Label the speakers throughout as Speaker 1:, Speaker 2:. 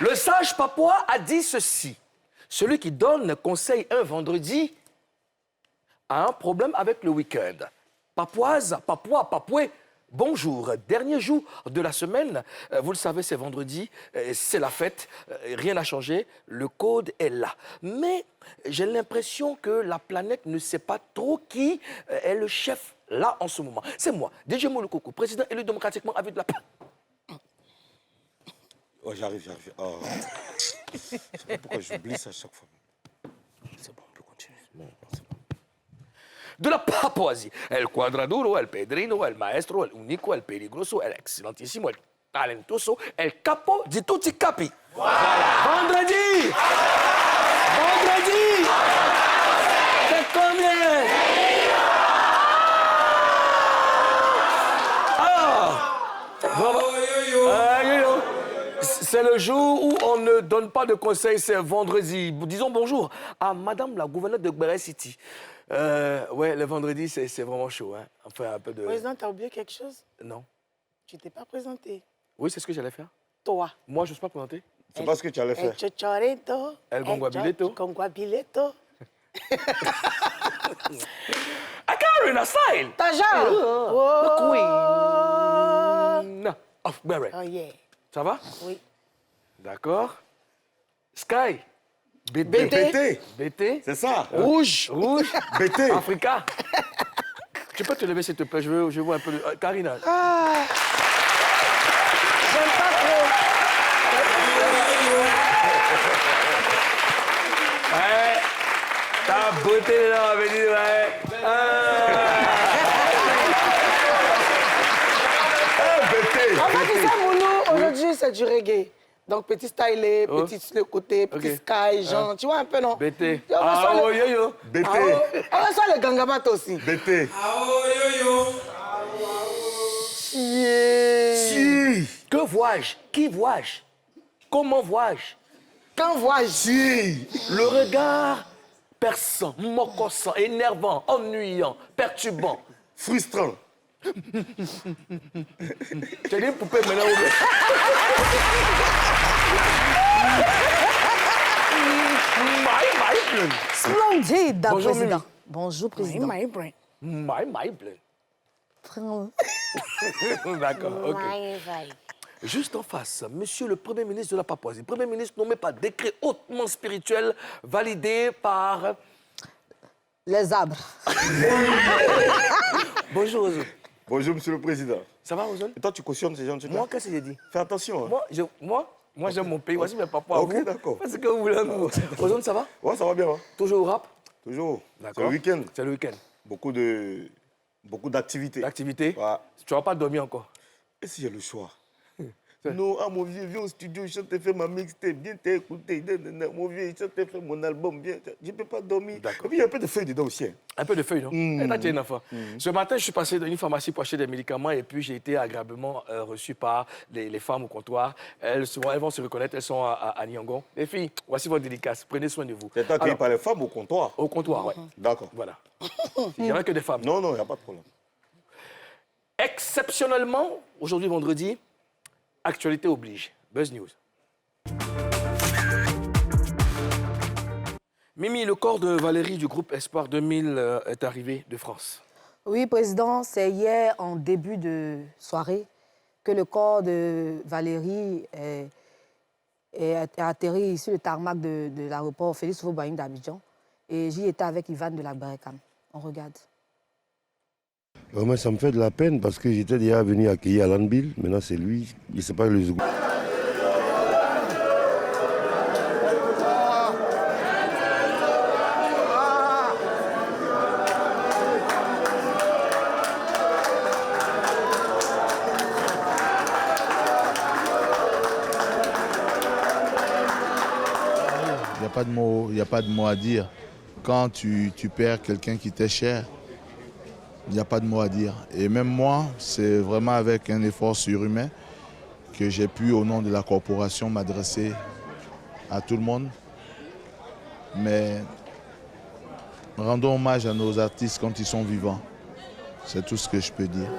Speaker 1: Le sage Papouas a dit ceci. Celui qui donne conseil un vendredi a un problème avec le week-end. Papouase, Papouas, Papoué, bonjour. Dernier jour de la semaine, vous le savez, c'est vendredi, c'est la fête, rien n'a changé, le code est là. Mais j'ai l'impression que la planète ne sait pas trop qui est le chef là en ce moment. C'est moi, DJ Molokoko, président élu démocratiquement avec la...
Speaker 2: Oh, j'arrive. Oh. Je sais pas pourquoi j'oublie ça à chaque fois.
Speaker 1: C'est bon, on peut continuer. Non, c'est bon. De la Papouasie, el Quadraduro, el Pedrino, el Maestro, el Unico, el Peligroso, el Excellentissimo, el Talentoso, el Capo di tutti capi. Voilà. Vendredi! Vendredi! C'est combien? C'est le jour où on ne donne pas de conseils, c'est vendredi. Disons bonjour à Madame la gouverneure de Gbere City. Ouais, le vendredi, c'est vraiment chaud. Hein. Enfin, un peu de...
Speaker 3: Président, t'as oublié quelque chose?
Speaker 1: Non.
Speaker 3: Tu t'es pas présenté.
Speaker 1: Oui, c'est ce que j'allais faire.
Speaker 3: Toi.
Speaker 1: Moi, je ne suis pas présenté.
Speaker 2: C'est pas ce que tu allais faire.
Speaker 3: El Chochoreto.
Speaker 1: El Gonguabileto.
Speaker 3: Gonguabileto.
Speaker 1: Karina Style!
Speaker 3: Taja!
Speaker 1: The Queen of Gbere.
Speaker 3: Oh yeah.
Speaker 1: Ça va?
Speaker 3: Oui.
Speaker 1: D'accord. Sky.
Speaker 2: BT.
Speaker 1: BT.
Speaker 2: C'est ça.
Speaker 1: Rouge.
Speaker 2: BT.
Speaker 1: Africa. Tu peux te lever, s'il te plaît, je veux un peu de... Karina.
Speaker 3: Ah. J'aime pas trop.
Speaker 1: Ouais. Ta beauté là, on va dire, ouais.
Speaker 2: BT.
Speaker 3: En fait, c'est ça, Mounou. Aujourd'hui, c'est du reggae. Donc, petit stylé, petit sur le côté, petit sky, genre, tu vois un peu, non?
Speaker 1: BT.
Speaker 3: Ah,
Speaker 1: oh, yo.
Speaker 2: BT.
Speaker 3: On reçoit le gangabat aussi.
Speaker 2: BT.
Speaker 3: Si.
Speaker 1: Que vois-je? Qui vois-je? Comment vois-je?
Speaker 3: Quand vois-je?
Speaker 2: Si.
Speaker 1: Le regard perçant, mocossant, énervant, ennuyant, perturbant.
Speaker 2: Frustrant.
Speaker 1: Tu as dit une poupée maintenant ou bien?
Speaker 4: Splendide,
Speaker 1: Bonjour,
Speaker 4: président.
Speaker 1: Mimi.
Speaker 4: Bonjour, président.
Speaker 1: My blend. D'accord, ok. Juste en face, monsieur le Premier ministre de la Papouasie. Premier ministre nommé par décret hautement spirituel, validé par...
Speaker 4: Les arbres.
Speaker 1: Bonjour, Ozone.
Speaker 2: Bonjour, monsieur le président.
Speaker 1: Ça va, Ozone?
Speaker 2: Et toi, tu cautionnes ces gens de
Speaker 1: Moi, qu'est-ce que j'ai dit?
Speaker 2: Fais attention. Hein.
Speaker 1: Moi, j'aime mon pays. Voici mes papas.
Speaker 2: Ok, d'accord.
Speaker 1: Faites ce que vous voulez. Ozone, ça va?
Speaker 2: Ouais, ça va bien. Hein.
Speaker 1: Toujours au rap?
Speaker 2: Toujours.
Speaker 1: D'accord.
Speaker 2: C'est le week-end.
Speaker 1: C'est le week-end.
Speaker 2: Beaucoup d'activités.
Speaker 1: L'activité?
Speaker 2: Ouais.
Speaker 1: Tu vas pas dormir encore?
Speaker 2: Et si j'ai le choix? Non, mon vieux, viens au studio, je te fais ma mixtape, viens t'écouter. Mon vieux, je te fais mon album, viens. Je ne peux pas dormir. Et puis, il y a un peu de feuilles dedans aussi. Hein.
Speaker 1: Un peu de feuilles, non? Et là, tu es un enfant. Ce matin, je suis passé dans une pharmacie pour acheter des médicaments et puis j'ai été agréablement reçu par les femmes au comptoir. Elles vont se reconnaître, elles sont à Nyongo. Les filles, voici votre dédicace. Prenez soin de vous.
Speaker 2: C'est accueilli par les femmes au comptoir?
Speaker 1: Au comptoir, oui.
Speaker 2: D'accord.
Speaker 1: Voilà. Il n'y aura que des femmes.
Speaker 2: Non, il n'y a pas de problème.
Speaker 1: Exceptionnellement, aujourd'hui, vendredi, actualité oblige. Buzz News. Mimi, le corps de Valérie du groupe Espoir 2000 est arrivé de France.
Speaker 4: Oui, président, c'est hier, en début de soirée, que le corps de Valérie est atterri sur le tarmac de l'aéroport Félix Houphouët-Boigny d'Abidjan. Et j'y étais avec Ivan de la Berekam. On regarde.
Speaker 5: Moi, ça me fait de la peine parce que j'étais déjà venu accueillir Alan Bill. Maintenant, c'est lui. Il ne sait pas le Zougou.
Speaker 6: Il n'y a pas de mot à dire. Quand tu perds quelqu'un qui t'est cher, il n'y a pas de mot à dire. Et même moi, c'est vraiment avec un effort surhumain que j'ai pu, au nom de la corporation, m'adresser à tout le monde. Mais rendons hommage à nos artistes quand ils sont vivants. C'est tout ce que je peux dire.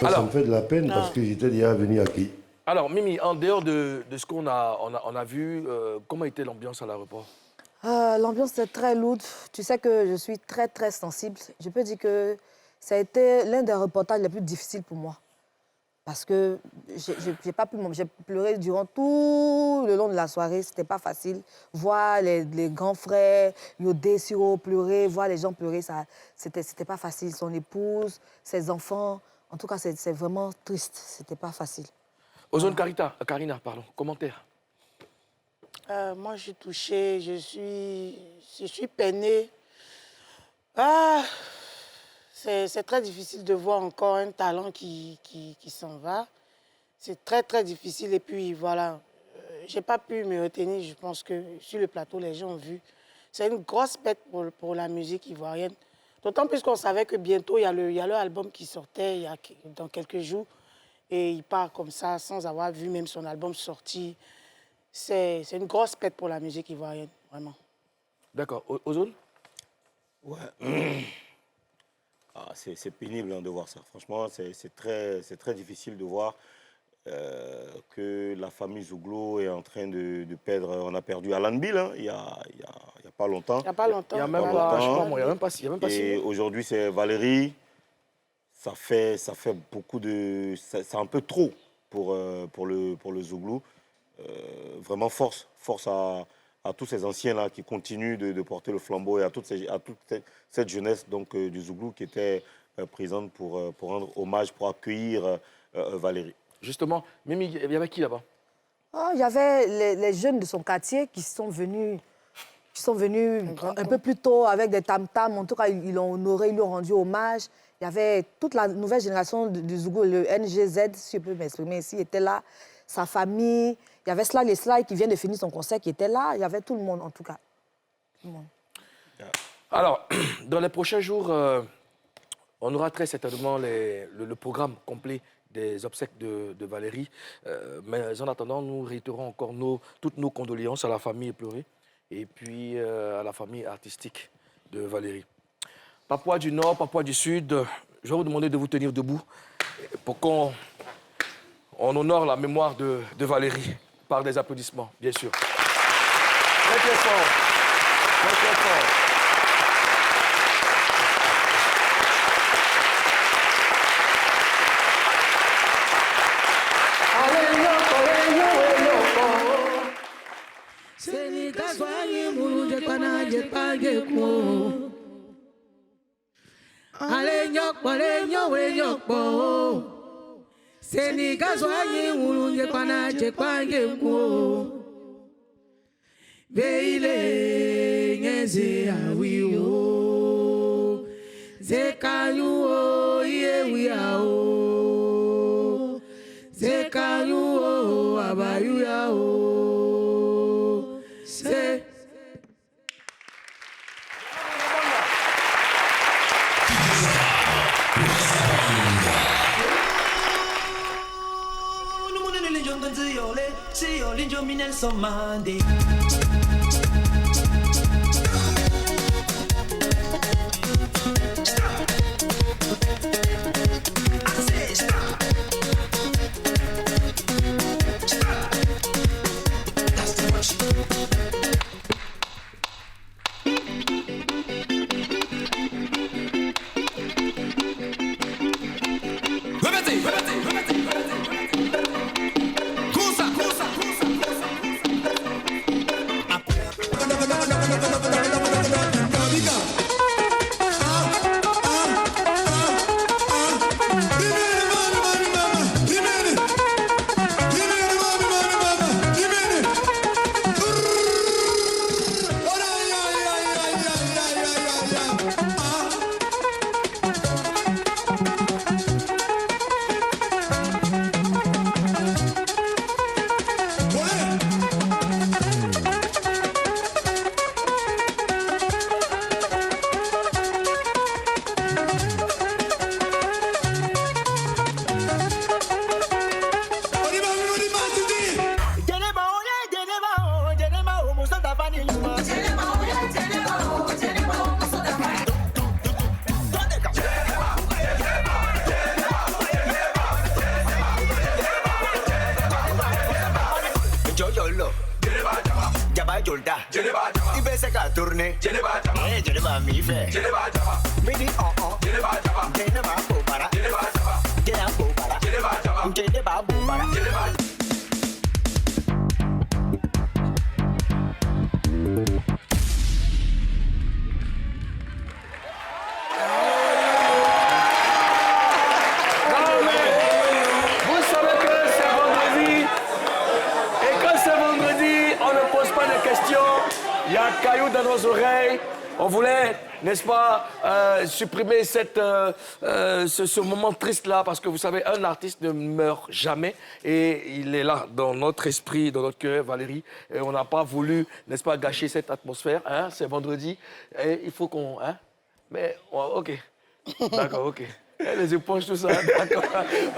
Speaker 5: Enfin, ça me fait de la peine parce que j'étais déjà venu accueillir.
Speaker 1: Alors, Mimi, en dehors de ce qu'on a vu, comment était l'ambiance à l'aéroport?
Speaker 4: L'ambiance est très lourde. Tu sais que je suis très, très sensible. Je peux dire que ça a été l'un des reportages les plus difficiles pour moi. Parce que j'ai pas pu... J'ai pleuré durant tout le long de la soirée. C'était pas facile. Voir les grands frères, Yodé, Siro pleurer, voir les gens pleurer, c'était pas facile. Son épouse, ses enfants. En tout cas, c'est vraiment triste. C'était pas facile.
Speaker 1: Ozone Karina, commentaire.
Speaker 3: Moi, je suis touchée, je suis peinée. C'est très difficile de voir encore un talent qui s'en va. C'est très, très difficile. Et puis, voilà, je n'ai pas pu me retenir. Je pense que sur le plateau, les gens ont vu. C'est une grosse perte pour la musique ivoirienne. D'autant plus qu'on savait que bientôt, il y a leur album qui sortait dans quelques jours. Et il part comme ça, sans avoir vu même son album sortir. C'est une grosse perte pour la musique ivoirienne, vraiment.
Speaker 1: D'accord. Ozone?
Speaker 2: Ouais. C'est pénible de voir ça. Franchement, c'est très difficile de voir que la famille Zouglou est en train de perdre. On a perdu Alan Bill il y a pas longtemps.
Speaker 3: Il n'y a pas longtemps.
Speaker 1: Il n'y a même pas six mois.
Speaker 2: Et aujourd'hui, c'est Valérie. Ça fait beaucoup de... C'est un peu trop pour le Zouglou. Vraiment force à tous ces anciens-là qui continuent de porter le flambeau et à toute cette jeunesse donc, du Zouglou qui était présente pour rendre hommage, pour accueillir Valérie.
Speaker 1: Justement, Mimi, il y avait qui là-bas?
Speaker 4: Il y avait les jeunes de son quartier qui sont venus un peu plus tôt avec des tam-tams. En tout cas, ils l'ont honoré, ils lui ont rendu hommage. Il y avait toute la nouvelle génération du Zougou, le NGZ, si je peux m'exprimer ici, était là. Sa famille. Il y avait les Sly qui vient de finir son concert qui était là. Il y avait tout le monde, en tout cas. Tout le monde.
Speaker 1: Alors, dans les prochains jours, on aura très certainement le programme complet des obsèques de Valérie. Mais en attendant, nous réitérons encore toutes nos condoléances à la famille éplorée et puis à la famille artistique de Valérie. Papouas du Nord, Papouas du Sud, je vais vous demander de vous tenir debout pour qu'on honore la mémoire de Valérie par des applaudissements, bien sûr. Très, très fort. Très, très fort.
Speaker 7: Beile ngeze awiwo zekanyuo yewiao zekanyuo abayuyao se Nelson Mandela.
Speaker 8: journée. Je va m'y faire. Midi je va bobara. Je va bobara. Je va bobara.
Speaker 1: Il y a un caillou dans nos oreilles. On voulait, n'est-ce pas, supprimer ce moment triste-là, parce que vous savez, un artiste ne meurt jamais. Et il est là, dans notre esprit, dans notre cœur, Valérie. Et on n'a pas voulu, n'est-ce pas, gâcher cette atmosphère. Hein? C'est vendredi. Et il faut qu'on... Hein? Mais, OK. D'accord, OK. Les éponges, tout ça, d'accord.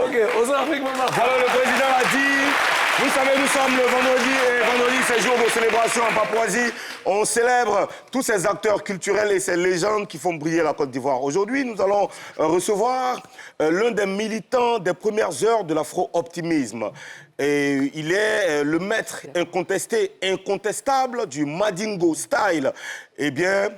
Speaker 1: OK, aux Afrique, maman.
Speaker 2: Alors, le président a dit... Vous savez, nous sommes le vendredi, et vendredi, c'est jour de célébration en Papouasie. On célèbre tous ces acteurs culturels et ces légendes qui font briller la Côte d'Ivoire. Aujourd'hui, nous allons recevoir l'un des militants des premières heures de l'afro-optimisme. Et il est le maître incontesté, incontestable du Madingo style. Eh bien...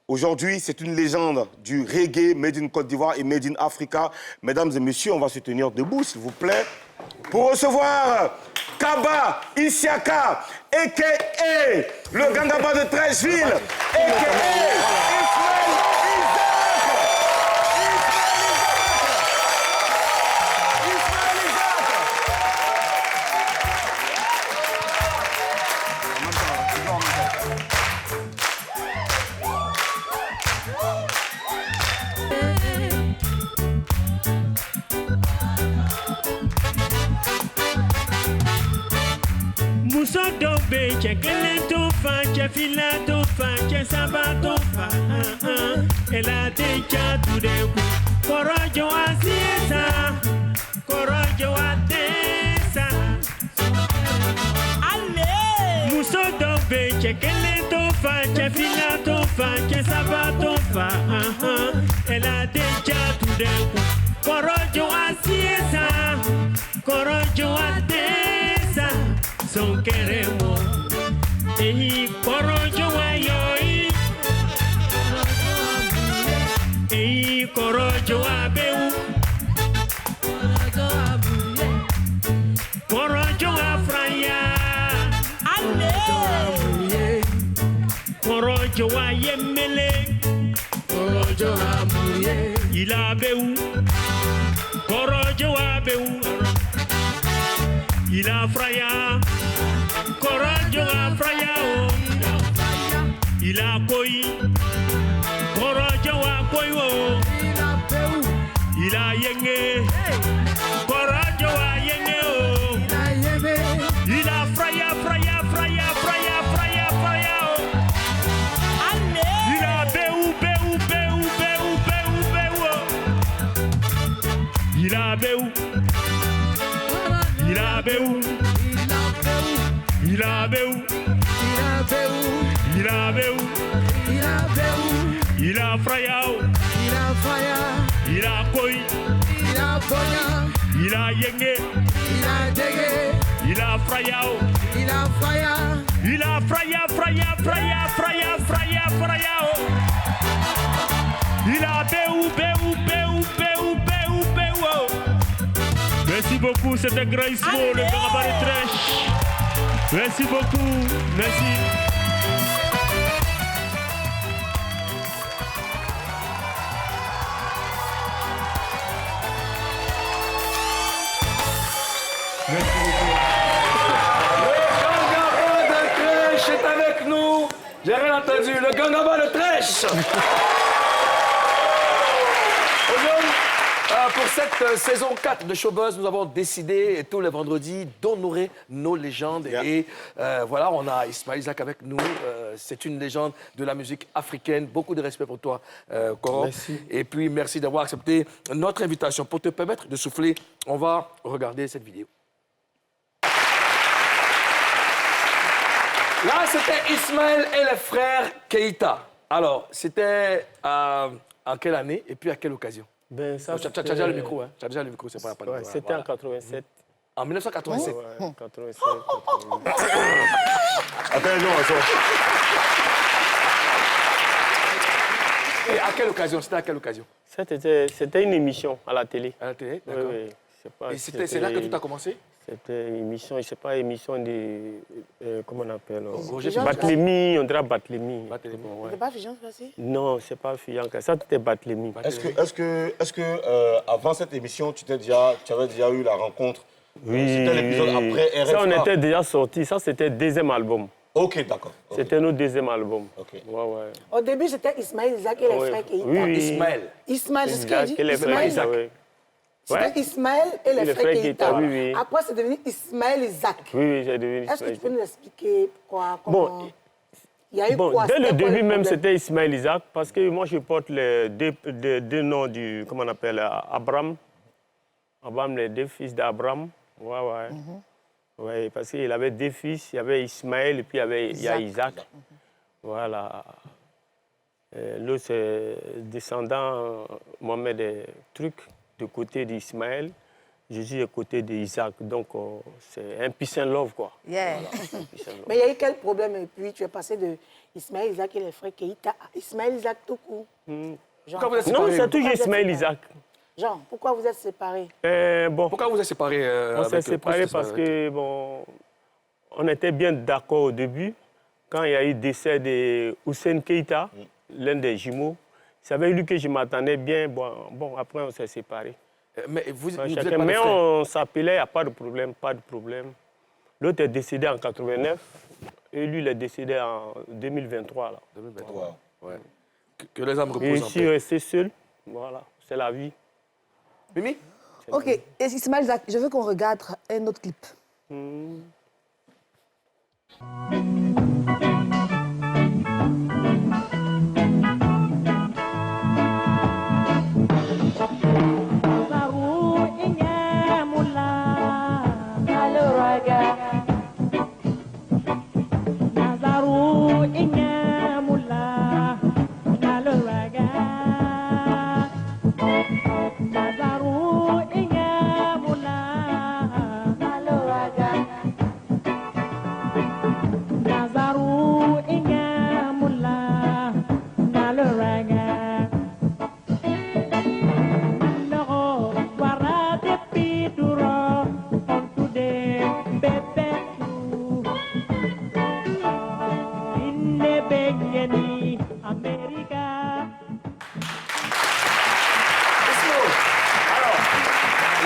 Speaker 2: Aujourd'hui, c'est une légende du reggae made in Côte d'Ivoire et made in Africa. Mesdames et messieurs, on va se tenir debout, s'il vous plaît, pour recevoir Kaba Isiaka, a.k.a. le Gangaba de Trècheville, a.k.a.
Speaker 7: Muso dobe chekele tofa chefila tofa chesaba tofa ela techa tudeku korojo asiesa korojo atesa ale muso dobe chekele tofa chefila tofa chesaba tofa ela techa tudeku korojo asiesa korojo atesa son queremos ehi korojo ayoi ehi korojo abeu korojo afraya ale korojo ayemele korojo amuye ilabeu korojo abeu ilafraya korojo afraya o ila koi korojo akoi o ila yenge korojo ayenge o ila fraya fraya fraya fraya fraya fraya o ila beu beu beu beu beu beu o ila beu Ilabeu, Ilabeu, Ilabeu, Ilafrayao, Ilakoi, Ilayenge, Ilafrayao, Ilafraya, fraya, fraya, fraya, fraya, frayao, Ilabeu, beu, beu, beu, beu, beu. Merci beaucoup, c'était Grace Mo, le Gangaba de Trèche. Merci beaucoup, merci.
Speaker 1: Merci beaucoup. Le Gangaba de Trèche est avec nous. J'ai rien entendu, le Gangaba de Trèche. Pour cette saison 4 de Showbuzz, nous avons décidé tous les vendredis d'honorer nos légendes. Yeah. Et voilà, on a Ismaël Isaac avec nous. C'est une légende de la musique africaine. Beaucoup de respect pour toi, Koro.
Speaker 2: Merci.
Speaker 1: Et puis, merci d'avoir accepté notre invitation. Pour te permettre de souffler, on va regarder cette vidéo. Là, c'était Ismaël et les frères Keïta. Alors, c'était en quelle année et puis à quelle occasion?
Speaker 9: Ben, ça,
Speaker 1: tu as déjà le micro, hein? Tu as déjà le micro, c'est pas la peine.
Speaker 9: Ouais, c'était en 87.
Speaker 1: En 1987?
Speaker 9: Ouais, 87, 88.
Speaker 2: Attends, non, attends.
Speaker 1: Et à quelle occasion? C'était à quelle occasion?
Speaker 9: C'était une émission à la télé.
Speaker 1: À la télé,
Speaker 9: Oui,
Speaker 1: d'accord.
Speaker 9: oui. Je sais pas,
Speaker 1: Et c'est là que tout a commencé?
Speaker 9: C'était une émission, je ne sais pas, émission de... comment on appelle?
Speaker 1: Roger
Speaker 9: Barthélemy, on dirait Barthélemy.
Speaker 1: Barthélemy.
Speaker 9: Bon, ouais.
Speaker 3: C'était pas Figeon passé?
Speaker 9: Non, c'est pas Fianca. Ça, c'était Barthélemy.
Speaker 2: Est-ce que avant cette émission, tu avais déjà eu la rencontre?
Speaker 9: Oui.
Speaker 2: C'était l'épisode après RFA.
Speaker 9: Ça, on était déjà sortis. Ça, c'était le deuxième album.
Speaker 2: Ok, d'accord. Ok.
Speaker 9: C'était notre deuxième album.
Speaker 2: Ok.
Speaker 9: Ouais, ouais.
Speaker 3: Au début, c'était Ismaël Isaac et les
Speaker 9: Oui.
Speaker 3: frères Keïta.
Speaker 9: Oui, oui.
Speaker 1: Ismaël.
Speaker 3: Ismaël, c'est ce qu'il a dit.
Speaker 9: Et les frères
Speaker 3: Ismaël.
Speaker 9: Keïta, oui.
Speaker 3: C'était
Speaker 9: Ouais.
Speaker 3: Ismaël et les frères Keïta.
Speaker 9: oui, oui.
Speaker 3: Après, c'est devenu Ismaël Isaac.
Speaker 9: Oui, oui, j'ai devenu
Speaker 3: Est-ce que
Speaker 9: Ismaël
Speaker 3: tu peux nous
Speaker 9: Isaac.
Speaker 3: expliquer quoi? Comment... Il y a eu
Speaker 9: Bon,
Speaker 3: quoi?
Speaker 9: dès le
Speaker 3: C'était quoi
Speaker 9: début même,
Speaker 3: problème?
Speaker 9: c'était Ismaël Isaac, parce que moi, je porte les deux noms du, comment on appelle, Abraham. Abraham, les deux fils d'Abraham. Ouais, ouais. Ouais, parce qu'il avait deux fils, il y avait Ismaël et puis il y a Isaac. Voilà. L'autre, c'est descendant, Mohamed des trucs, du côté d'Ismaël. Je suis du côté d'Isaac. Donc, c'est un peace and love, quoi.
Speaker 4: Yeah.
Speaker 9: Voilà, un peace and love.
Speaker 3: Mais il y a eu quel problème? Et puis, tu es passé de Ismaël Isaac et les frères Keïta à Ismaël Isaac tout court. Genre,
Speaker 1: Pourquoi vous êtes
Speaker 9: Non,
Speaker 1: séparés?
Speaker 9: c'est toujours
Speaker 3: Pourquoi vous êtes
Speaker 9: Ismaël
Speaker 3: séparés?
Speaker 9: Isaac.
Speaker 3: Jean, pourquoi vous êtes séparés?
Speaker 9: Bon,
Speaker 1: Pourquoi vous êtes séparés?
Speaker 9: on s'est séparés parce que, bon, on était bien d'accord au début. Quand il y a eu le décès de Hussein Keïta, l'un des jumeaux, c'est avec lui que je m'attendais bien. Bon, après, on s'est séparés.
Speaker 1: Mais vous
Speaker 9: Enfin,
Speaker 1: êtes
Speaker 9: chacun-
Speaker 1: pas
Speaker 9: mais
Speaker 1: des frères.
Speaker 9: on s'appelait, il n'y a pas de problème, pas de problème. L'autre est décédé en 89 et lui, il est décédé en 2023. Là.
Speaker 1: 2023. Ouais. Que les âmes
Speaker 9: Et
Speaker 1: reposent
Speaker 9: je
Speaker 1: en
Speaker 9: suis
Speaker 1: paix.
Speaker 9: resté seul. Voilà, c'est la vie.
Speaker 1: Mimi?
Speaker 4: Ok, et Ismaël Isaac, je veux qu'on regarde un autre clip.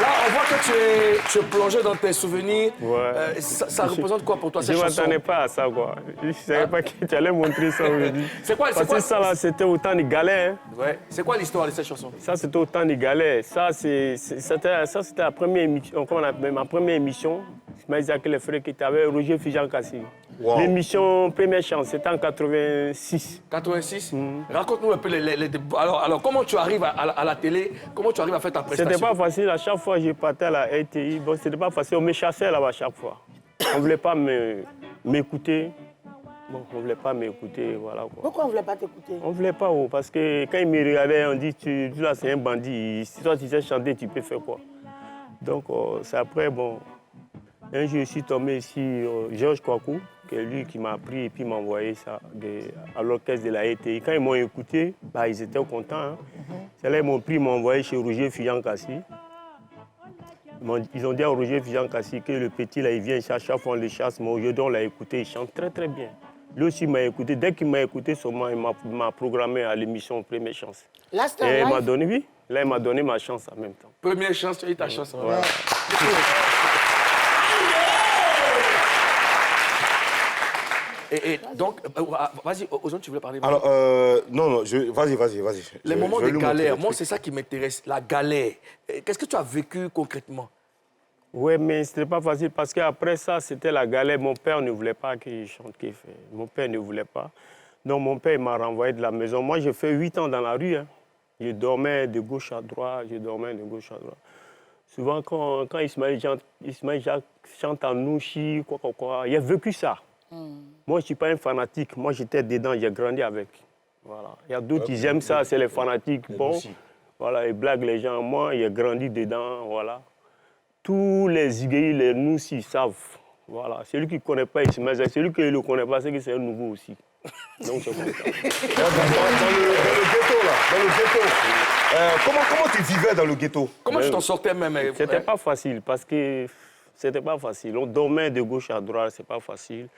Speaker 1: Là, on voit que tu es plongé dans tes souvenirs.
Speaker 9: Ouais.
Speaker 1: Ça représente quoi pour toi,
Speaker 9: Je
Speaker 1: cette
Speaker 9: ne
Speaker 1: chanson?
Speaker 9: m'attendais pas à ça, quoi. Je ne savais pas que tu allais montrer ça aujourd'hui.
Speaker 1: C'est quoi,
Speaker 9: Parce que ça, là, c'était au temps des galets. Hein.
Speaker 1: Ouais. C'est quoi l'histoire de cette chanson?
Speaker 9: Ça, c'était au temps des galets. Ça, c'était la première émission, comment on appelle, ma première émission. Ismaël Isaac et les frères qui étaient avec Roger Fijan-Kassi.
Speaker 2: Wow.
Speaker 9: L'émission Première Chance, c'était en 86.
Speaker 1: 86. Raconte-nous un peu alors, comment tu arrives à la télé? Comment tu arrives à faire ta prestation?
Speaker 9: C'était pas facile. À chaque fois, je partais à la RTI. Bon, c'était pas facile. On me chassait là-bas à chaque fois. On ne voulait pas m'écouter. Bon, on ne voulait pas m'écouter, voilà quoi.
Speaker 3: Pourquoi on ne voulait pas t'écouter?
Speaker 9: On ne voulait pas, parce que quand ils me regardaient, on dit, tu là, c'est un bandit. Si toi, tu sais chanter, tu peux faire quoi? Donc, c'est après, bon, un jour, je suis tombé ici, Georges Kouakou, qui est lui qui m'a pris et puis m'a envoyé ça à l'orchestre de la RTI. Quand ils m'ont écouté, bah, ils étaient contents. Hein. C'est là qu'ils m'ont pris, ils m'ont envoyé chez Roger Fijan-Kassi. Ils ont dit à Roger Fijan-Kassi que le petit, là, il vient chaque fois, on le chasse, mais aujourd'hui, on l'a écouté, il chante très, très bien. Lui aussi m'a écouté. Dès qu'il m'a écouté, seulement, il m'a programmé à l'émission Première Chance.
Speaker 3: Là, c'était
Speaker 9: Et il
Speaker 3: en
Speaker 9: m'a
Speaker 3: live.
Speaker 9: donné, oui. Là, il m'a donné ma chance en même temps.
Speaker 1: Première chance, tu as eu ta chance.
Speaker 9: Voilà.
Speaker 1: Et donc, vas-y, Ozone, tu voulais parler?
Speaker 2: Alors, non, vas-y.
Speaker 1: Les moments
Speaker 2: je vais
Speaker 1: de
Speaker 2: lui
Speaker 1: galère,
Speaker 2: montrer
Speaker 1: moi,
Speaker 2: le
Speaker 1: c'est ça qui m'intéresse, la galère. Qu'est-ce que tu as vécu concrètement?
Speaker 9: Oui, mais ce n'était pas facile parce qu'après ça, c'était la galère. Mon père ne voulait pas qu'il chante, qu'il fait. Mon père ne voulait pas. Donc, mon père m'a renvoyé de la maison. Moi, j'ai fait 8 ans dans la rue. Hein. Je dormais de gauche à droite, Souvent, quand Ismaël Jacques chante en nouchi, quoi, il a vécu ça. Moi, je ne suis pas un fanatique. Moi, j'étais dedans, j'ai grandi avec. Voilà. Il y a d'autres qui aiment ça, c'est les fanatiques. Bon, voilà, ils blaguent les gens. Moi, j'ai grandi dedans, voilà. Tous les Iguéis, les Noussi savent. Voilà. Celui qui ne connaît pas Ismaël Jacques, celui qui ne le connaît pas, c'est que c'est un nouveau aussi. Donc, c'est comme ça.
Speaker 2: Dans le ghetto, là. Dans le ghetto. Comment tu vivais dans le ghetto?
Speaker 1: Comment tu t'en sortais même?
Speaker 9: C'était pas facile parce que c'était pas facile. On dormait de gauche à droite, c'est pas facile.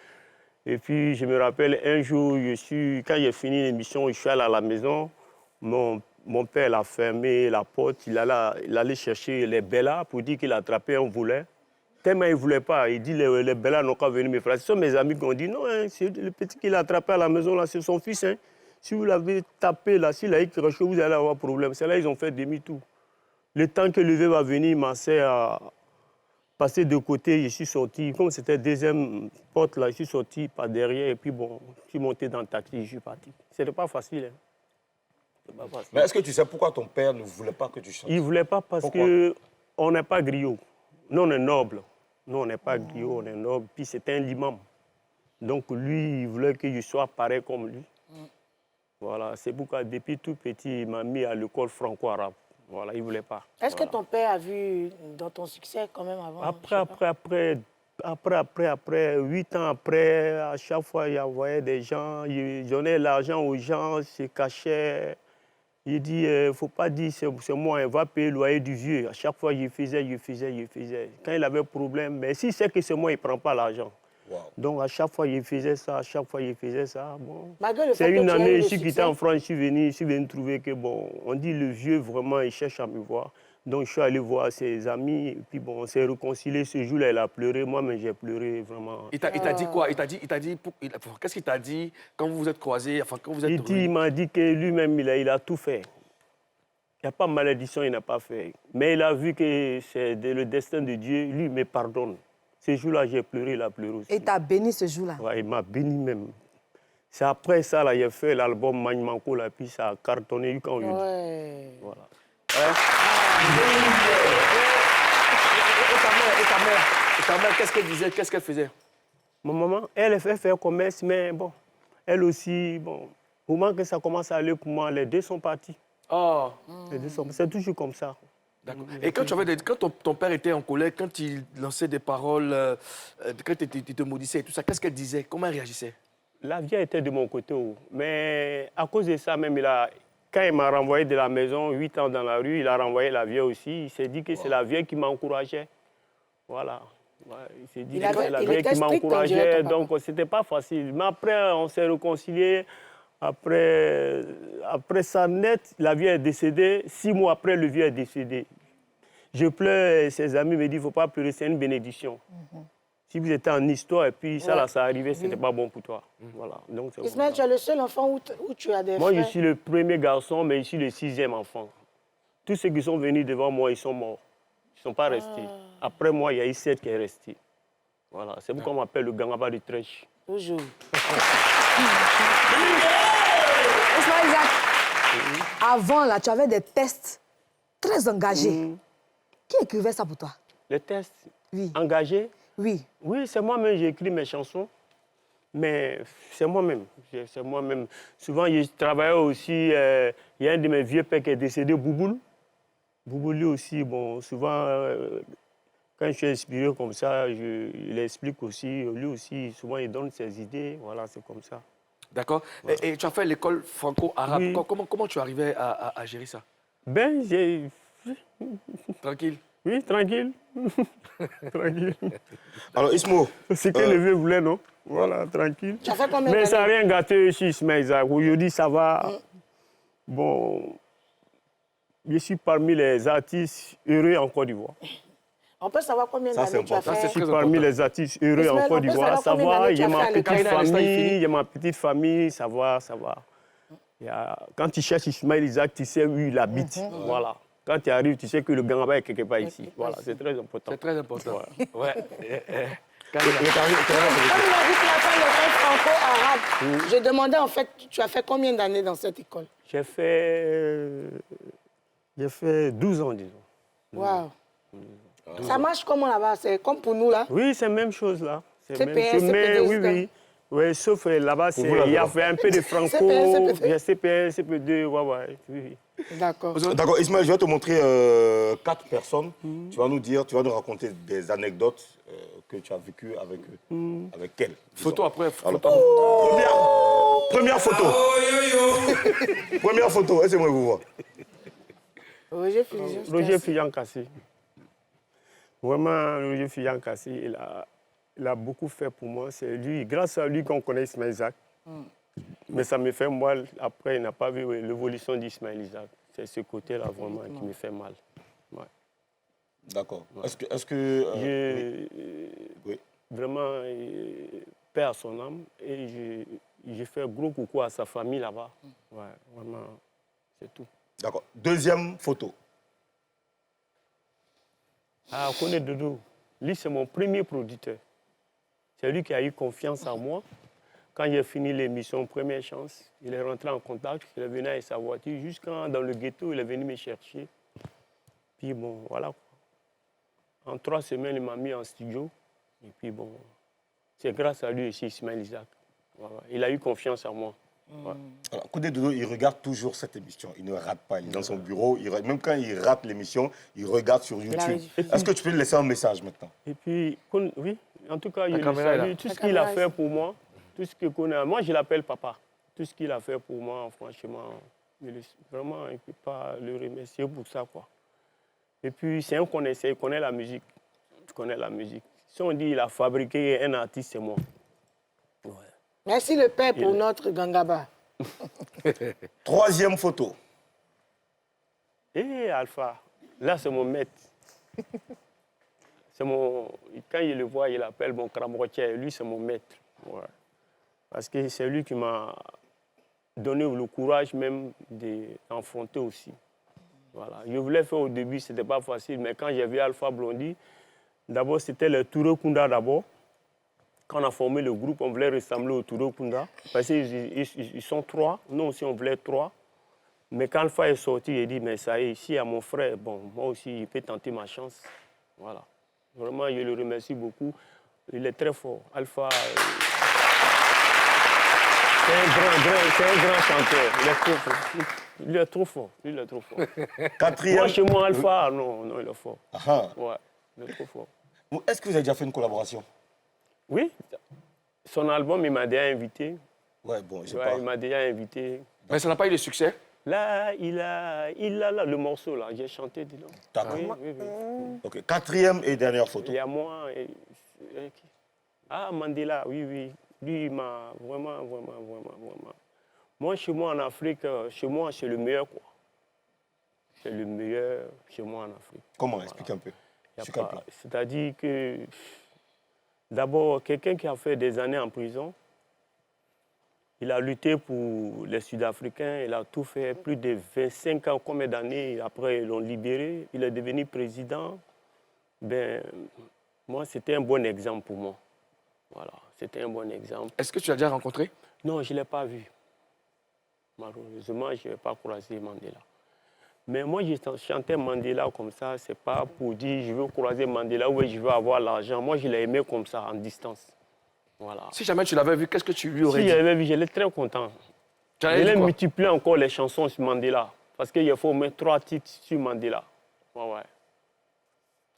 Speaker 9: Et puis, je me rappelle, un jour, quand j'ai fini l'émission, je suis allé à la maison. Mon père a fermé la porte. Il allait chercher les bellas pour dire qu'il attrapait un volet. Tellement il ne voulait pas. Il dit les bellas n'ont qu'à venir me frapper. Ce sont mes amis qui ont dit non, hein, c'est le petit qu'il a attrapé à la maison, là, c'est son fils. Hein. Si vous l'avez tapé, là, s'il a eu quelque chose, vous allez avoir problème. C'est là ils ont fait demi-tour. Le temps que le vieux va venir, il m'a à passer de côté. Je suis sorti. Comme c'était deuxième porte, là, je suis sorti par derrière. Et puis bon, je suis monté dans le taxi, je suis parti. C'était pas facile. Hein. Pas facile.
Speaker 2: Mais est-ce que tu sais pourquoi ton père ne voulait pas que tu chantes?
Speaker 9: Il ne voulait pas parce qu'on n'est pas griot. Nous, on est noble. Nous, on n'est pas griot, on est noble. Puis c'était un imam. Donc lui, il voulait que je sois pareil comme lui. Voilà, c'est pourquoi depuis tout petit, il m'a mis à l'école franco-arabe. Voilà, il ne voulait pas.
Speaker 3: Est-ce que ton père a vu dans ton succès quand même avant?
Speaker 9: Après, 8 ans après, à chaque fois, il envoyait des gens, il donnait l'argent aux gens, se cachait. Il dit, il ne faut pas dire c'est moi, il va payer le loyer du vieux. À chaque fois, il faisait. Quand il avait un problème, mais s'il sait que c'est moi, il ne prend pas l'argent. Wow. Donc, à chaque fois, il faisait ça, Bon. C'est une année, je suis quitté en France, je suis venu trouver que, bon, on dit le vieux, vraiment, il cherche à me voir. Donc, je suis allé voir ses amis, et puis, bon, on s'est réconciliés. Ce jour-là, il a pleuré, moi, mais j'ai pleuré, vraiment.
Speaker 1: Il t'a dit quoi? Qu'est-ce qu'il t'a dit quand vous vous êtes croisés, enfin, quand vous êtes...
Speaker 9: Il m'a dit que lui-même, il a tout fait. Il n'y a pas de malédiction, il n'a pas fait. Mais il a vu que c'est le destin de Dieu, lui, il me pardonne. Ce jour-là, j'ai pleuré, il a pleuré aussi.
Speaker 4: Et il t'a béni ce jour-là?
Speaker 9: Oui, il m'a béni même. C'est après ça, là, j'ai fait l'album Magnemanko, là, puis ça a cartonné quand il dit. Voilà.
Speaker 1: Et ta mère, qu'est-ce qu'elle disait? Qu'est-ce qu'elle faisait?
Speaker 9: Ma maman, elle fait faire commerce, mais bon, elle aussi, bon, au moment que ça commence à aller pour moi, les deux sont partis.
Speaker 1: Oh.
Speaker 9: C'est toujours comme ça.
Speaker 1: D'accord. Et quand ton père était en colère, quand il lançait des paroles, quand il te maudissait et tout ça, qu'est-ce qu'elle disait? Comment elle réagissait?
Speaker 9: La vie était de mon côté. Mais à cause de ça, même, quand il m'a renvoyé de la maison, 8 ans dans la rue, il a renvoyé la vieille aussi. Il s'est dit que c'est la vieille qui m'encourageait. Voilà. Ouais, il s'est dit que c'est la vieille qui m'encourageait. Donc, c'était pas facile. Mais après, on s'est réconciliés. Après ça net, la vieille est décédée. 6 mois après, le vieux est décédé. Je pleure et ses amis me disent, il ne faut pas pleurer, c'est une bénédiction. Si vous étiez en histoire et puis ça, là, ça arrivait, ce n'était pas bon pour toi. Voilà. Donc,
Speaker 3: Ismaël, tu es le seul enfant où tu as des
Speaker 9: Moi,
Speaker 3: frères?
Speaker 9: je suis le premier garçon, mais je suis le 6e enfant. Tous ceux qui sont venus devant moi, ils sont morts. Ils ne sont pas restés. Après moi, il y a eu 7 qui sont restés. Voilà. C'est pourquoi on m'appelle le Gangaba du Trèche.
Speaker 3: Toujours.
Speaker 4: Ismaël Isaac, avant, là, tu avais des tests très engagés. Qui écrivait ça pour toi?
Speaker 9: Les tests
Speaker 4: Oui.
Speaker 9: engagés?
Speaker 4: Oui.
Speaker 9: Oui, c'est moi-même, j'ai écrit mes chansons. Mais c'est moi-même. Souvent, je travaillais aussi. Il y a un de mes vieux pères qui est décédé, Bouboul. Bouboul, lui aussi, bon, souvent, quand je suis inspiré comme ça, il explique aussi. Lui aussi, souvent, il donne ses idées. Voilà, c'est comme ça.
Speaker 1: D'accord. Voilà. Et tu as fait l'école franco-arabe.
Speaker 9: Oui.
Speaker 1: Comment tu arrivais à gérer ça?
Speaker 9: Ben, j'ai...
Speaker 1: Tranquille.
Speaker 9: Oui, tranquille. Tranquille.
Speaker 2: Alors, Ismo...
Speaker 9: C'est que le vieux voulait, non? Voilà, tranquille.
Speaker 3: Tu as fait combien
Speaker 9: Mais
Speaker 3: d'années?
Speaker 9: ça n'a rien gâté chez Ismaël Isaac. Aujourd'hui, ça va. Bon, je suis parmi les artistes heureux en Côte d'Ivoire.
Speaker 3: On peut savoir combien
Speaker 2: Ça,
Speaker 3: d'années tu as
Speaker 2: c'est
Speaker 3: fait?
Speaker 9: Je suis parmi les artistes heureux en Côte d'Ivoire. Ça va, j'ai ma petite famille, ça va. Quand tu cherches Ismaël Isaac, tu sais où il habite. Voilà. Quand tu arrives, tu sais que le Gangaba est quelque part ici. Voilà, c'est très important.
Speaker 1: C'est très important. Ouais.
Speaker 3: Comme il a dit qu'il a fait l'école franco-arabe, je demandais en fait, tu as fait combien d'années dans cette école?
Speaker 9: J'ai fait 12 ans, disons.
Speaker 3: Waouh. Ça marche comment là-bas? C'est comme pour nous là?
Speaker 9: Oui, c'est la même chose là.
Speaker 3: CPS, CP2,
Speaker 9: oui. Oui, sauf là-bas, il y a fait un peu de franco, il y a CPS, CP2, oui.
Speaker 3: D'accord.
Speaker 2: D'accord, Ismaël, je vais te montrer 4 personnes. Tu vas nous raconter des anecdotes que tu as vécues avec eux. Avec elles.
Speaker 1: Photo après.
Speaker 2: Alors, Première photo. Première photo, laissez-moi vous voir.
Speaker 9: Roger Fillon-Kassi. Vraiment, Roger Fillon-Kassi, il a beaucoup fait pour moi. C'est lui, grâce à lui qu'on connaît Ismaël Isaac. Mais ça me fait mal. Après, il n'a pas vu l'évolution d'Ismaël Isaac. C'est ce côté-là vraiment qui me fait mal. Ouais.
Speaker 2: D'accord. Est-ce que oui.
Speaker 9: Vraiment, paix à son âme. Et j'ai fait gros coucou à sa famille là-bas. Ouais, vraiment, c'est tout.
Speaker 2: D'accord. Deuxième photo.
Speaker 9: Ah, Kone Dodo, lui, c'est mon premier producteur. C'est lui qui a eu confiance en moi. Quand j'ai fini l'émission Première Chance, il est rentré en contact, il est venu avec sa voiture. Jusqu'à dans le ghetto, il est venu me chercher. Puis bon, voilà. En 3 semaines, il m'a mis en studio. Et puis bon, c'est grâce à lui aussi, Ismaël Isaac. Voilà. Il a eu confiance en moi. Ouais.
Speaker 2: Alors, Kone Dodo, il regarde toujours cette émission. Il ne rate pas. Il est dans son bureau. Même quand il rate l'émission, il regarde sur YouTube. Est-ce que tu peux lui laisser un message maintenant?
Speaker 9: Et puis, oui, en tout cas, il le salue. Tout ce qu'il a fait pour moi, tout ce que connaît. Moi, je l'appelle papa. Tout ce qu'il a fait pour moi, franchement, vraiment, il ne peut pas le remercier pour ça, quoi. Et puis, c'est un connaisseur, il connaît la musique. Il connaît la musique. Si on dit qu'il a fabriqué un artiste, c'est moi. Ouais.
Speaker 3: Merci le père pour notre Gangaba.
Speaker 2: Troisième photo.
Speaker 9: Alpha, là, c'est mon maître. Quand il le voit, il appelle mon Kramrotier. Lui, c'est mon maître. Ouais. Parce que c'est lui qui m'a donné le courage même d'enfronter aussi. Voilà. Je voulais faire au début, ce n'était pas facile, mais quand j'ai vu Alpha Blondy, d'abord c'était le Touré Kunda d'abord. Quand on a formé le groupe, on voulait ressembler au Touré Kunda. Parce qu'ils sont 3, nous aussi on voulait 3. Mais quand Alpha est sorti, il a dit, mais ça y est, ici à mon frère, bon, moi aussi, il peut tenter ma chance. Voilà. Vraiment, je le remercie beaucoup. Il est très fort. Alpha, c'est un grand chanteur. Il est trop fort. Il est trop fort.
Speaker 2: Quatrième.
Speaker 9: Moi, chez moi, Alpha, non, il est fort. Ouais, il est trop fort.
Speaker 2: Est-ce que vous avez déjà fait une collaboration?
Speaker 9: Oui. Son album, il m'a déjà invité.
Speaker 2: Ouais, bon,
Speaker 9: il m'a déjà invité.
Speaker 1: Mais ça n'a pas eu de succès?
Speaker 9: Là, il a là, le morceau, là, j'ai chanté dedans.
Speaker 2: D'accord.
Speaker 9: Oui.
Speaker 2: Ok, quatrième et dernière photo.
Speaker 9: Il y a moi et... Mandela, oui. Lui, il m'a vraiment. Moi, chez moi en Afrique, chez moi, c'est le meilleur, quoi. C'est le meilleur chez moi en Afrique.
Speaker 2: Comment? Explique un peu.
Speaker 9: C'est-à-dire que, d'abord, quelqu'un qui a fait des années en prison, il a lutté pour les Sud-Africains, il a tout fait, plus de 25 ans, combien d'années, après ils l'ont libéré, il est devenu président. Ben, moi, c'était un bon exemple pour moi. Voilà, c'était un bon exemple.
Speaker 1: Est-ce que tu l'as déjà rencontré?
Speaker 9: Non, je ne l'ai pas vu. Malheureusement, je n'ai pas croisé Mandela. Mais moi, je chantais Mandela comme ça, ce n'est pas pour dire je veux croiser Mandela ou je veux avoir l'argent. Moi, je l'ai aimé comme ça, en distance. Voilà.
Speaker 1: Si jamais tu l'avais vu, qu'est-ce que tu lui aurais dit?
Speaker 9: Si je l'avais vu, j'étais très content. Je l'ai multiplié encore les chansons sur Mandela. Parce qu'il faut mettre 3 titres sur Mandela. Ouais.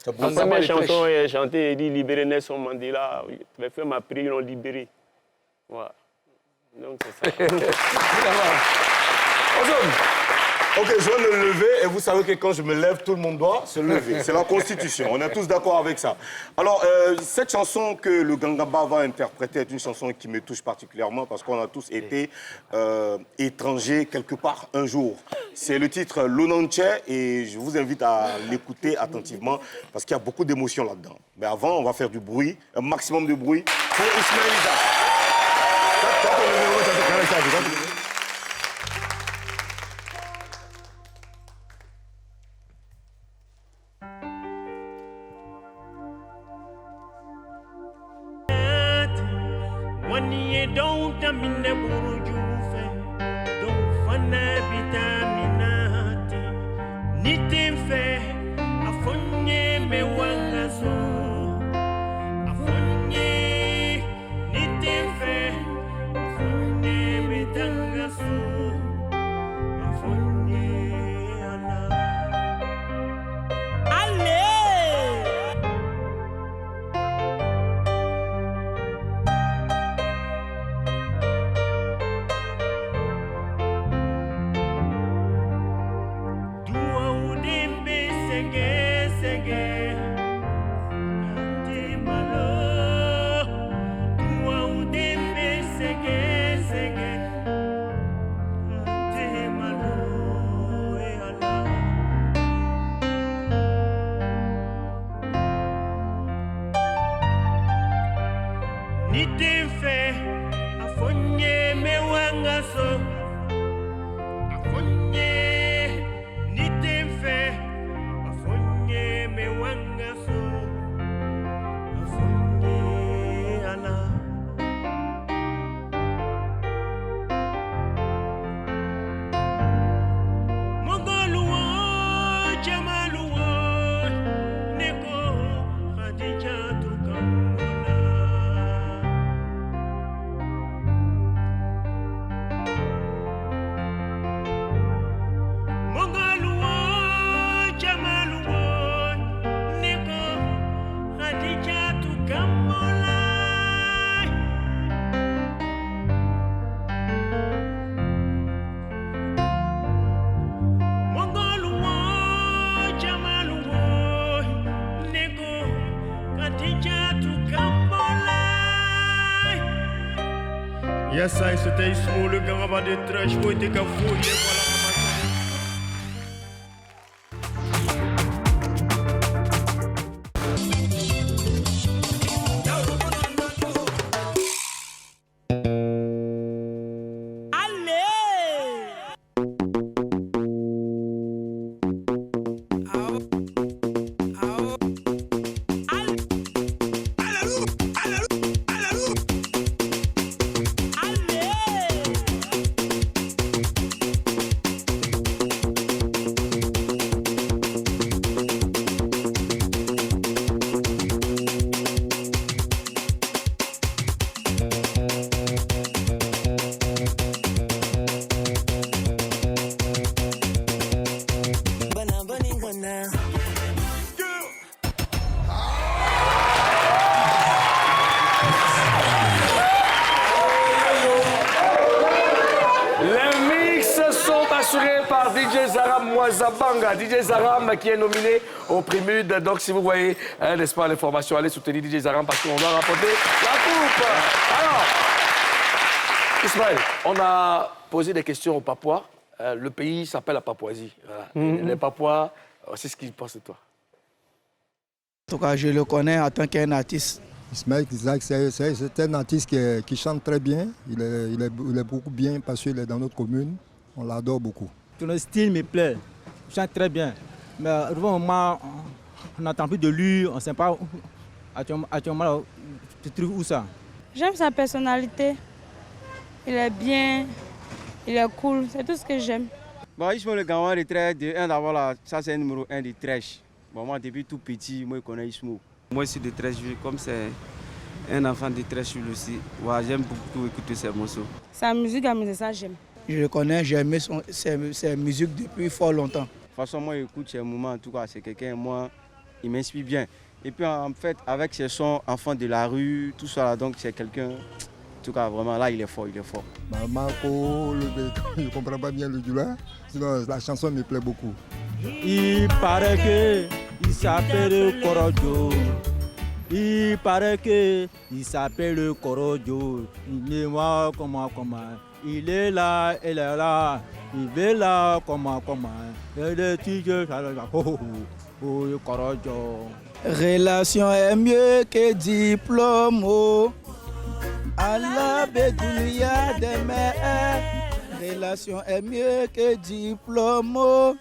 Speaker 9: La première chanson, il a chanté, il dit libérer Nelson Mandela. Il a fait ma prière, ils l'ont libéré. Ouais. Donc c'est ça.
Speaker 2: Ok, je vais me lever et vous savez que quand je me lève, tout le monde doit se lever. C'est la Constitution, on est tous d'accord avec ça. Alors, cette chanson que le Gangaba va interpréter est une chanson qui me touche particulièrement parce qu'on a tous été étrangers quelque part un jour. C'est le titre Lononche et je vous invite à l'écouter attentivement parce qu'il y a beaucoup d'émotions là-dedans. Mais avant, on va faire du bruit, un maximum de bruit pour Ismaël Isaac.
Speaker 7: senge senge ante malo tua udembe senge senge ante malo e ala nitemfe afonye mewangaso afonye nitemfe afonye mewangaso afonye ala mongoluwo jamaluwo neko khadija tukambola Mongaluwo, Jamaluwo, Neko, Khadijatu Kambola. Mongaluwo, Jamaluwo, Neko, Khadijatu Kambola. Yes, I c'était Ismo, le garaba de trash, moi t'es qu'à fouiller, voilà.
Speaker 1: Par DJ Zaram Mwazabanga, DJ Zaram qui est nominé au Primude. Donc si vous voyez, n'est-ce pas, l'information, allez soutenir DJ Zaram parce qu'on doit remporter la coupe. Alors, Ismaël, on a posé des questions aux Papouas. Le pays s'appelle la Papouasie. Voilà. Les Papouas, c'est ce qu'ils pensent de toi.
Speaker 10: En tout cas, je le connais en tant qu'un artiste.
Speaker 11: Ismaël Isaac, c'est un artiste qui chante très bien. Il est beaucoup bien parce qu'il est dans notre commune. On l'adore beaucoup.
Speaker 10: Ton style me plaît. Il chante très bien. Mais au moment, on n'entend plus de lui. On ne sait pas actuellement, tu trouves où ça?
Speaker 12: J'aime sa personnalité. Il est bien, il est cool. C'est tout ce que j'aime.
Speaker 13: Bon, Ismo le gamin de trash, d'abord là, ça c'est le numéro 1 de trash. Bon, moi depuis tout petit, moi je connais Ismo. Moi je suis de trash, comme c'est un enfant de trash aussi. Ouais, j'aime beaucoup écouter ses morceaux.
Speaker 12: Sa musique, ça j'aime.
Speaker 10: Je le connais, j'ai aimé ses musiques depuis fort longtemps.
Speaker 13: De toute façon, moi j'écoute ses moments, en tout cas c'est quelqu'un, moi, il m'inspire bien. Et puis en fait, avec ses sons, enfants de la rue, tout ça là, donc c'est quelqu'un, en tout cas vraiment là il est fort, il est fort.
Speaker 11: Marco, je ne comprends pas bien le Djoula, sinon la chanson me plaît beaucoup.
Speaker 10: Il paraît qu'il s'appelle Korojo. Il paraît qu'il s'appelle Korojo. Il est là, comment. Il est là, elle est là. Il est là, comment. Korojo. Relation est mieux que diplôme. Allah bedounia demain. Relation est mieux que diplôme.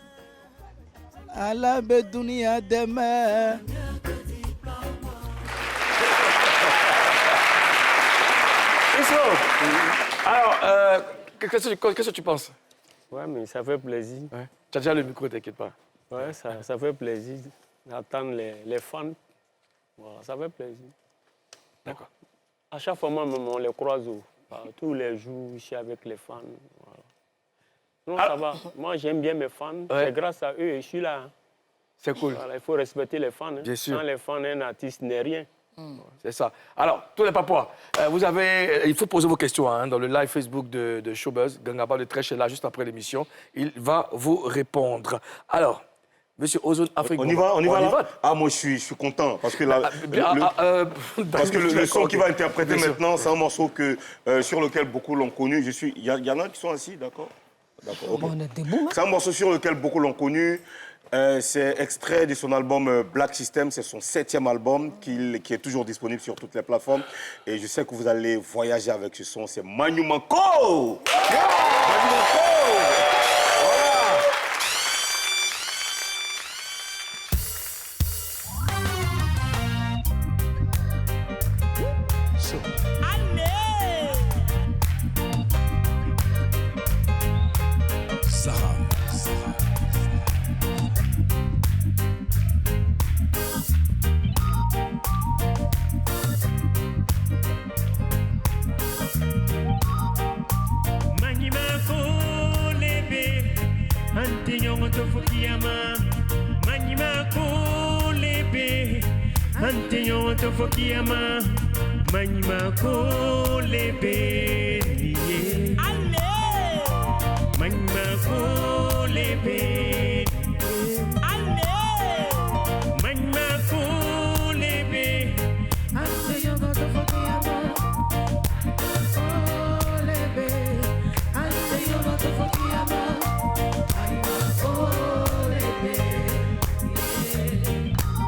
Speaker 10: Allah bedounia demain.
Speaker 1: Alors, qu'est-ce que tu penses?
Speaker 9: Ouais, mais ça fait plaisir.
Speaker 1: Ouais. Tu as déjà le micro, t'inquiète pas.
Speaker 9: Ouais, ça fait plaisir d'attendre les fans. Voilà, ça fait plaisir.
Speaker 1: D'accord.
Speaker 9: À chaque fois, on les croise tous les jours, ici avec les fans. Voilà. Non, ça va. Moi, j'aime bien mes fans. Ouais. C'est grâce à eux que je suis là. Hein.
Speaker 1: C'est cool.
Speaker 9: Voilà, il faut respecter les fans. Hein.
Speaker 1: Bien sûr.
Speaker 9: Sans les fans, un artiste n'est rien.
Speaker 1: C'est ça. Alors, tous les Papouas, il faut poser vos questions hein, dans le live Facebook de Showbuzz. Gangaba de Trèche est là juste après l'émission. Il va vous répondre. Alors, Monsieur Ozone Afrique.
Speaker 2: On y va là. Ah, moi, je suis content. Parce que, le son qu'il va interpréter maintenant, c'est un morceau sur lequel beaucoup l'ont connu. Il y en a qui sont assis, d'accord? D'accord. Okay.
Speaker 4: On est debout.
Speaker 2: C'est un morceau sur lequel beaucoup l'ont connu. C'est extrait de son album Black System. C'est son 7e album qui est toujours disponible sur toutes les plateformes. Et je sais que vous allez voyager avec ce son. C'est Manu Manco. Manu Manco.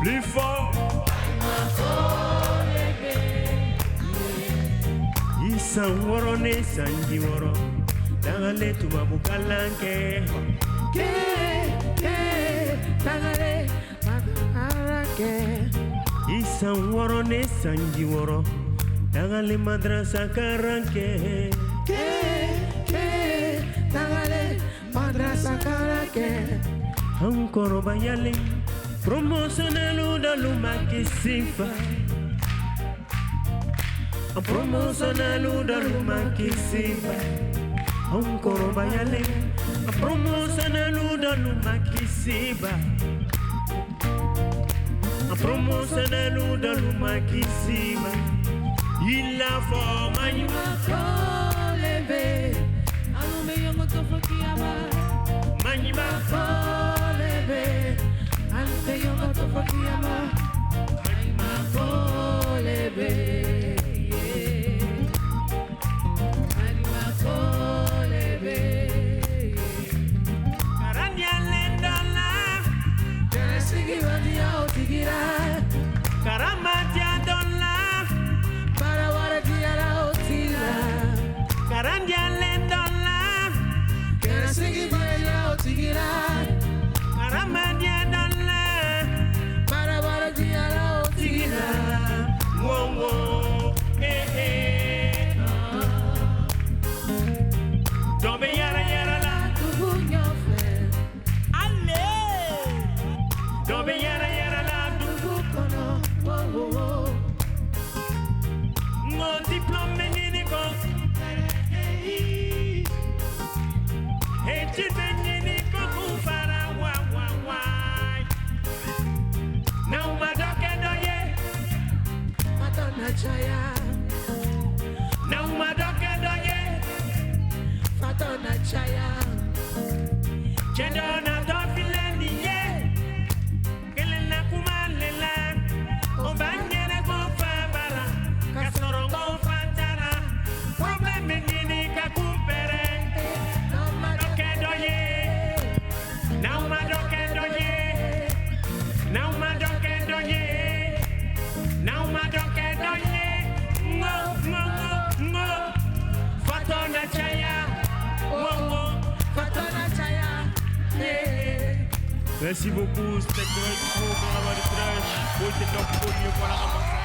Speaker 7: Plus fort. Isaworo ne sanjiworo dangale tumabukalanke dangale madarake Isaworo ne sanjiworo dangale madrasa karanke dangale madrasa karanke ankoro bayale promotionalu daluma kisifa promotionalu daluma kisifa ankoro bayale promotionalu daluma kisifa promotionalu daluma kisifa il a forma ima lebe alume yongo tofokiama manima lebe ante yongo tofokiama manima lebe Karamatia dolla para waratia la otila Karandia lendola Kera sigi baya otigira Karamatia dolla para waratia la otigira Wo wo Dobe yara la tu bunyo fe Ale Dobe yara mon diplôme ninigo et tu ninigo kufara wa now madoke doye matona chaya now madoke doye fatona chaya chendona dofile niye kelena kumalela obanyele kufabara kasorongo fatara probleme nini kakupere now madoke doye now madoke doye now madoke doye now madoke doye ngo fatona chaya ngo fatona chaya Merci beaucoup, c'était Greg pour la voix de Trash. Vous êtes donc pour mieux pour la ramasser.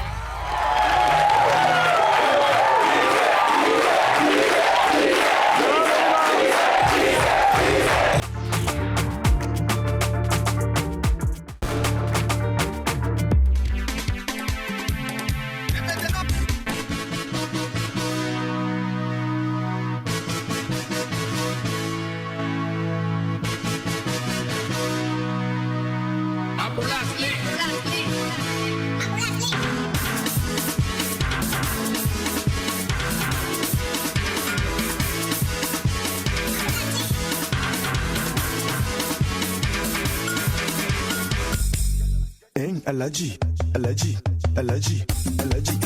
Speaker 14: Hein, Aladji, Aladji, Aladji, Aladji.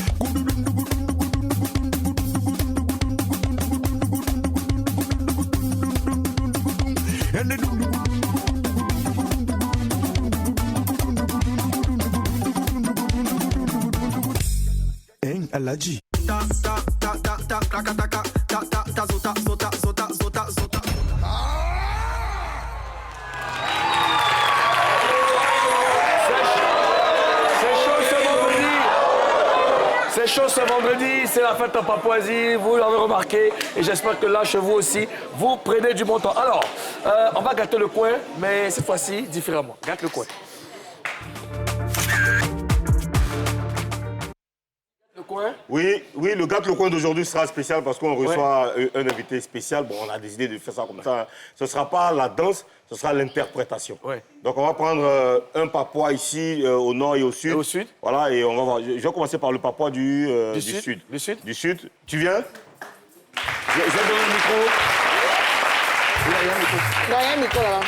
Speaker 14: Hein, Aladji. Ta ta ta ta ta ta ta ta ta ta ta zota zota zota zota zota.
Speaker 1: C'est chaud ce vendredi, c'est la fête en Papouasie, vous l'avez remarqué, et j'espère que là, chez vous aussi, vous prenez du bon temps. Alors, on va gâter le coin, mais cette fois-ci, différemment. Gâte le coin. Le coin?
Speaker 2: Oui, le gâte le coin d'aujourd'hui sera spécial parce qu'on reçoit un invité spécial. Bon, on a décidé de faire ça comme ça. Ce ne sera pas la danse, ce sera l'interprétation.
Speaker 1: Ouais.
Speaker 2: Donc, on va prendre un Papouas ici, au nord et au sud.
Speaker 1: Et au sud?
Speaker 2: Voilà, et on va voir. Je vais commencer par le Papouas du sud.
Speaker 1: Du sud?
Speaker 2: Du sud. Tu viens? Je vais donner le micro.
Speaker 3: Il y a un micro là-bas.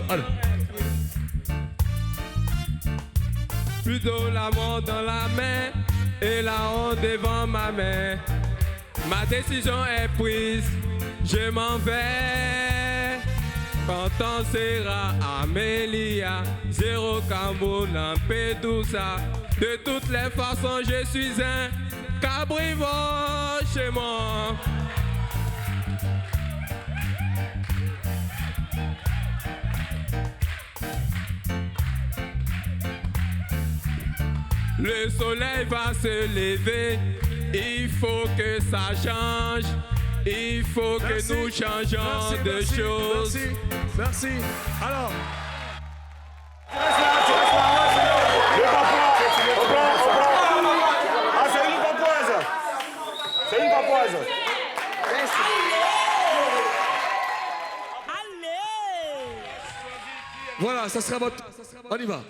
Speaker 15: Allô. Plutôt la mort dans la main et la honte devant ma main. Ma décision est prise, je m'en vais. Quand on sera Amélia, zéro Cambo, Lampedusa. De toutes les façons, je suis un cabrivore chez moi. Le soleil va se lever, il faut que ça change, il faut que nous changeons de choses.
Speaker 7: Merci. Alors.
Speaker 2: Le Papouas, on prend. Ah, c'est une Papouase. C'est une Papouase.
Speaker 15: Voilà, ça sera votre... On y va.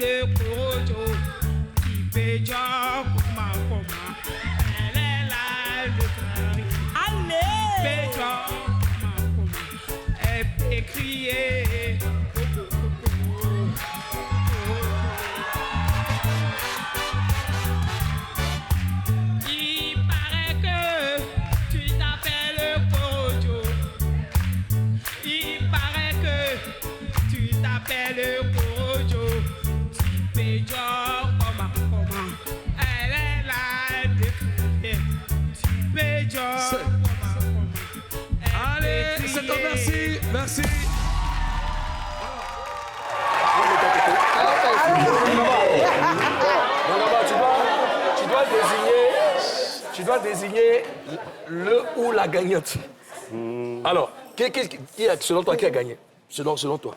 Speaker 15: Le Korojo, qui fait job, comment, elle est là, le travail. Allez! Fait job, comment, elle peut crier. Il paraît que tu t'appelles Korojo. Il paraît que tu t'appelles Korojo. Elle est là allez, c'est un merci, merci.
Speaker 1: Tu dois désigner le ou la gagnante. Alors, selon toi, qui a gagné? Selon toi.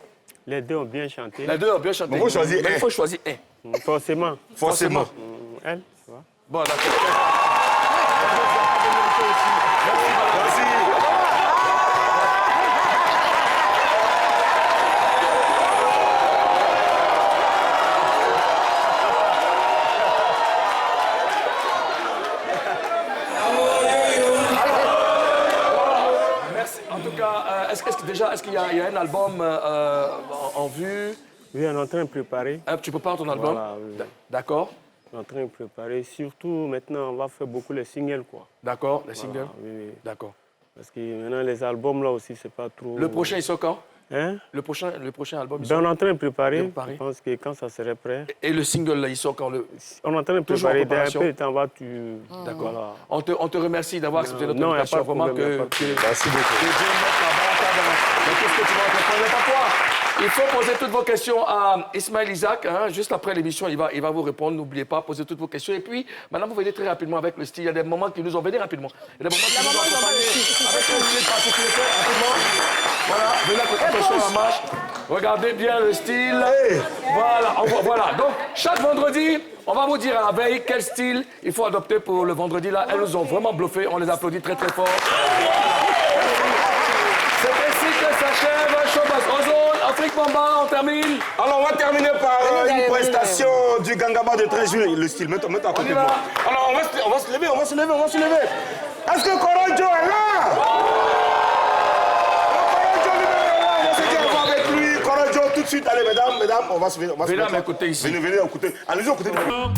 Speaker 9: Les deux ont bien chanté.
Speaker 1: Les deux ont bien chanté.
Speaker 2: Mais il faut choisir
Speaker 1: un.
Speaker 9: Forcément. Elle, tu vois.
Speaker 1: Bon, d'accord. Est-ce qu'il y a un album en vue?
Speaker 9: Oui, on est en train de préparer.
Speaker 1: Tu prépares ton album?
Speaker 9: Voilà, oui.
Speaker 1: D'accord.
Speaker 9: On est en train de préparer. Surtout, maintenant, on va faire beaucoup les singles, quoi.
Speaker 1: D'accord, les singles?
Speaker 9: Oui.
Speaker 1: D'accord.
Speaker 9: Parce que maintenant, les albums, là aussi, c'est pas trop...
Speaker 1: Le prochain, il sort quand?
Speaker 9: Hein?
Speaker 1: Le prochain album, il
Speaker 9: Ben,
Speaker 1: sort
Speaker 9: on est en train de préparer.
Speaker 1: préparer.
Speaker 9: Je pense que quand ça serait prêt...
Speaker 1: Et le single, là, il sort quand
Speaker 9: On est en train de
Speaker 1: Toujours en
Speaker 9: préparer. Dès un
Speaker 1: préparation.
Speaker 9: peu de temps, tu...
Speaker 1: D'accord.
Speaker 9: Voilà.
Speaker 1: On te remercie d'avoir accepté notre
Speaker 9: Non, il n'y a
Speaker 1: invitation.
Speaker 9: pas de problème.
Speaker 1: Vraiment
Speaker 9: y a pas de problème.
Speaker 2: Merci beaucoup.
Speaker 1: que Dieu mette la baraka dans tout ce que tu vas entreprendre. Mais pas quoi. Il faut poser toutes vos questions à Ismaël Isaac. Hein. Juste après l'émission, il va vous répondre. N'oubliez pas, posez toutes vos questions. Et puis, maintenant, vous venez très rapidement avec le style. Il y a des moments qui nous ont... Venez rapidement. Il y a des moments qui nous ont accompagnés avec le style particulier. Rapidement. Voilà, venez à côté, attention à la marche. Regardez bien le style. Voilà. Donc, chaque vendredi, on va vous dire à la veille quel style il faut adopter pour le vendredi. Là, elles nous ont vraiment bluffé. On les applaudit très, très fort. C'est ainsi que s'achève Showbiz Ozone, Afrique Mamba, on termine.
Speaker 2: Alors, on va terminer par une prestation du Gangaba de 13 juillet. Le style, mets-toi à côté de moi. Alors, on va se lever. Est-ce que Korojo est là? On va se dire avec lui. Korojo, tout de suite. Allez, mesdames, on va se venir.
Speaker 1: Mesdames, écoutez ici.
Speaker 2: Venez, écoutez. Allez-y, écoutez.
Speaker 7: Comment